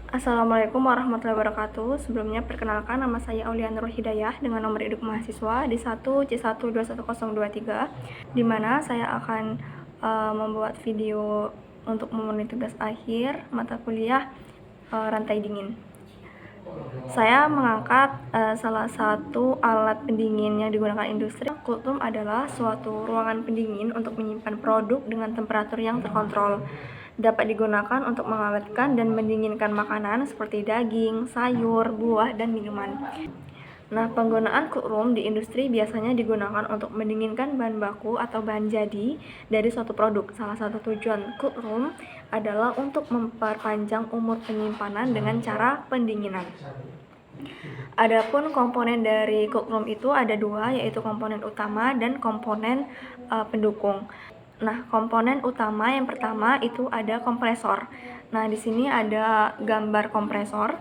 Assalamualaikum warahmatullahi wabarakatuh. Sebelumnya perkenalkan, nama saya Aulia Nurul Hidayah dengan nomor induk mahasiswa di 1C1210223, di mana saya akan membuat video untuk memenuhi tugas akhir mata kuliah rantai dingin. Saya mengangkat salah satu alat pendingin yang digunakan industri. Cold room adalah suatu ruangan pendingin untuk menyimpan produk dengan temperatur yang terkontrol. Dapat digunakan untuk mengawetkan dan mendinginkan makanan seperti daging, sayur, buah, dan minuman. Nah, penggunaan cold room di industri biasanya digunakan untuk mendinginkan bahan baku atau bahan jadi dari suatu produk. Salah satu tujuan cold room adalah untuk memperpanjang umur penyimpanan dengan cara pendinginan. Adapun komponen dari cold room itu ada dua, yaitu komponen utama dan komponen pendukung. Nah, komponen utama yang pertama itu ada kompresor. Nah, di sini ada gambar kompresor.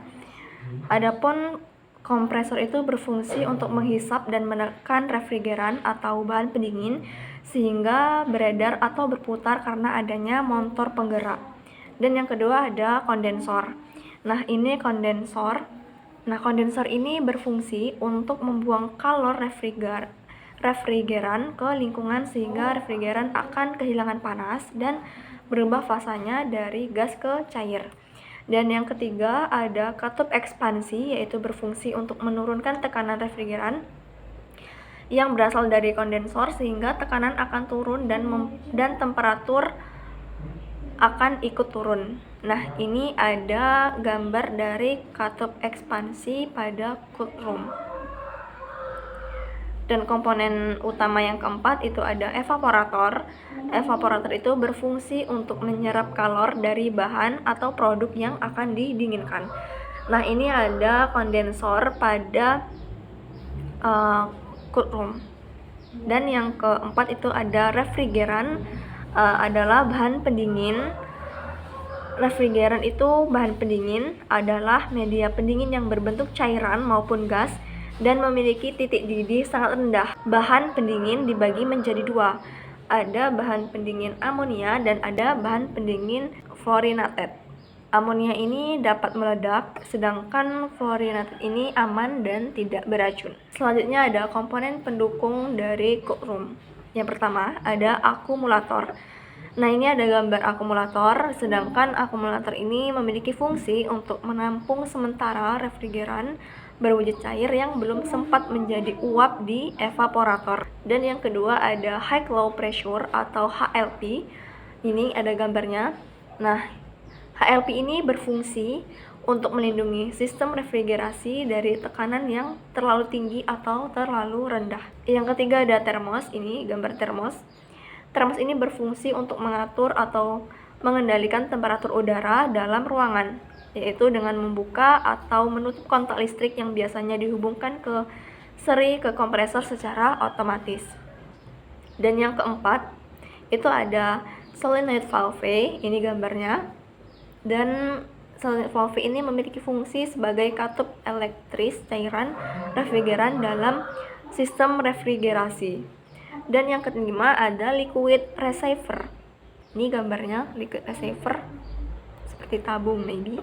Adapun kompresor itu berfungsi untuk menghisap dan menekan refrigeran atau bahan pendingin sehingga beredar atau berputar karena adanya motor penggerak. Dan yang kedua ada kondensor. Nah, ini kondensor. Nah, kondensor ini berfungsi untuk membuang kalor refrigeran ke lingkungan sehingga refrigeran akan kehilangan panas dan berubah fasanya dari gas ke cair. Dan yang ketiga ada katup ekspansi, yaitu berfungsi untuk menurunkan tekanan refrigeran yang berasal dari kondensor sehingga tekanan akan turun dan temperatur akan ikut turun. Nah, ini ada gambar dari katup ekspansi pada cold room. Dan komponen utama yang keempat itu ada evaporator. Evaporator itu berfungsi untuk menyerap kalor dari bahan atau produk yang akan didinginkan. Nah, ini ada kondensor pada cold room. Dan yang keempat itu ada refrigeran, adalah bahan pendingin. Refrigeran itu bahan pendingin adalah media pendingin yang berbentuk cairan maupun gas dan memiliki titik didih sangat rendah. Bahan pendingin dibagi menjadi dua, ada bahan pendingin amonia dan ada bahan pendingin fluorinated. Amonia ini dapat meledak, sedangkan fluorinated ini aman dan tidak beracun. Selanjutnya ada komponen pendukung dari cold room. Yang pertama ada akumulator. Nah, ini ada gambar akumulator, sedangkan akumulator ini memiliki fungsi untuk menampung sementara refrigeran berwujud cair yang belum sempat menjadi uap di evaporator. Dan yang kedua ada high low pressure atau HLP. Ini ada gambarnya. Nah, HLP ini berfungsi untuk melindungi sistem refrigerasi dari tekanan yang terlalu tinggi atau terlalu rendah. Yang ketiga ada termos. Ini gambar termos. Termos ini berfungsi untuk mengatur atau mengendalikan temperatur udara dalam ruangan, yaitu dengan membuka atau menutup kontak listrik yang biasanya dihubungkan ke seri ke kompresor secara otomatis. Dan yang keempat itu ada solenoid valve. Ini gambarnya. Dan solenoid valve ini memiliki fungsi sebagai katup elektris cairan refrigeran dalam sistem refrigerasi. Dan yang kelima ada liquid receiver. Ini gambarnya liquid receiver seperti tabung maybe.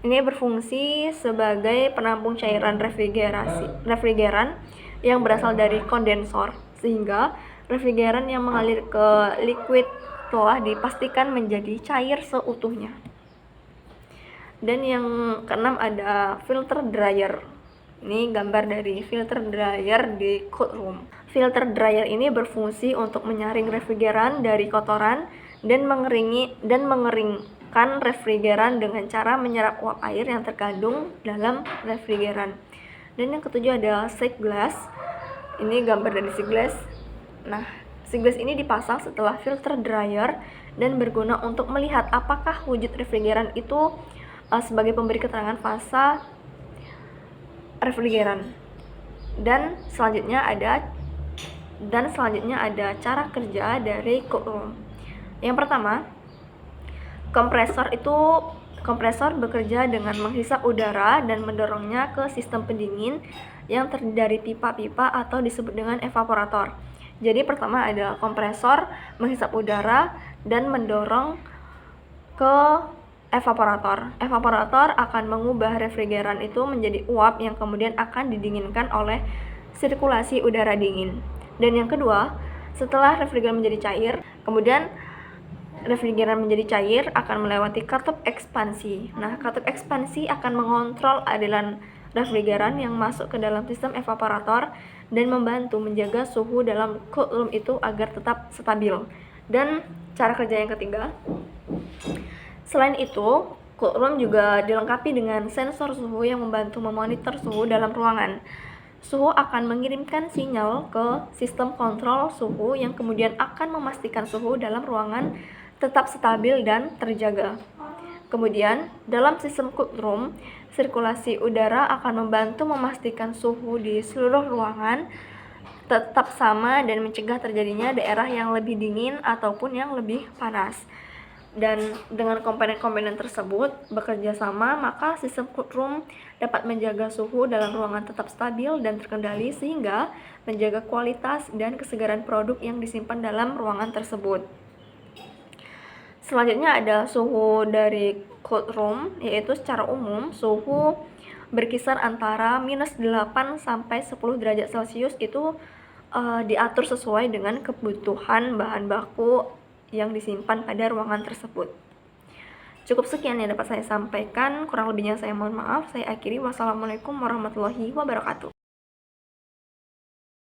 Ini berfungsi sebagai penampung cairan refrigeran yang berasal dari kondensor, sehingga refrigeran yang mengalir ke liquid telah dipastikan menjadi cair seutuhnya. Dan yang keenam ada filter dryer. Ini gambar dari filter dryer di cold room. Filter dryer ini berfungsi untuk menyaring refrigeran dari kotoran dan mengeringkan refrigeran dengan cara menyerap uap air yang terkandung dalam refrigeran. Dan yang ketujuh ada shake glass. Ini gambar dari shake glass. Nah, shake glass ini dipasang setelah filter dryer dan berguna untuk melihat apakah wujud refrigeran itu sebagai pemberi keterangan fasa refrigeran. Dan selanjutnya ada cara kerja dari cold room. Yang pertama, kompresor bekerja dengan menghisap udara dan mendorongnya ke sistem pendingin yang terdiri dari pipa-pipa atau disebut dengan evaporator. Jadi pertama ada kompresor menghisap udara dan mendorong ke evaporator. Evaporator akan mengubah refrigeran itu menjadi uap yang kemudian akan didinginkan oleh sirkulasi udara dingin. Dan yang kedua, setelah refrigeran menjadi cair, kemudian refrigeran menjadi cair akan melewati katup ekspansi. Nah, katup ekspansi akan mengontrol aliran refrigeran yang masuk ke dalam sistem evaporator dan membantu menjaga suhu dalam cold room itu agar tetap stabil. Dan cara kerja yang ketiga, selain itu, cold room juga dilengkapi dengan sensor suhu yang membantu memonitor suhu dalam ruangan. Suhu akan mengirimkan sinyal ke sistem kontrol suhu yang kemudian akan memastikan suhu dalam ruangan tetap stabil dan terjaga. Kemudian, dalam sistem cold room, sirkulasi udara akan membantu memastikan suhu di seluruh ruangan tetap sama dan mencegah terjadinya daerah yang lebih dingin ataupun yang lebih panas. Dan dengan komponen-komponen tersebut bekerja sama, maka sistem cold room dapat menjaga suhu dalam ruangan tetap stabil dan terkendali sehingga menjaga kualitas dan kesegaran produk yang disimpan dalam ruangan tersebut. Selanjutnya ada suhu dari cold room, yaitu secara umum suhu berkisar antara -8 sampai 10 derajat Celcius itu diatur sesuai dengan kebutuhan bahan baku yang disimpan pada ruangan tersebut. Cukup sekian yang dapat saya sampaikan, kurang lebihnya saya mohon maaf. Saya akhiri. Wassalamualaikum warahmatullahi wabarakatuh.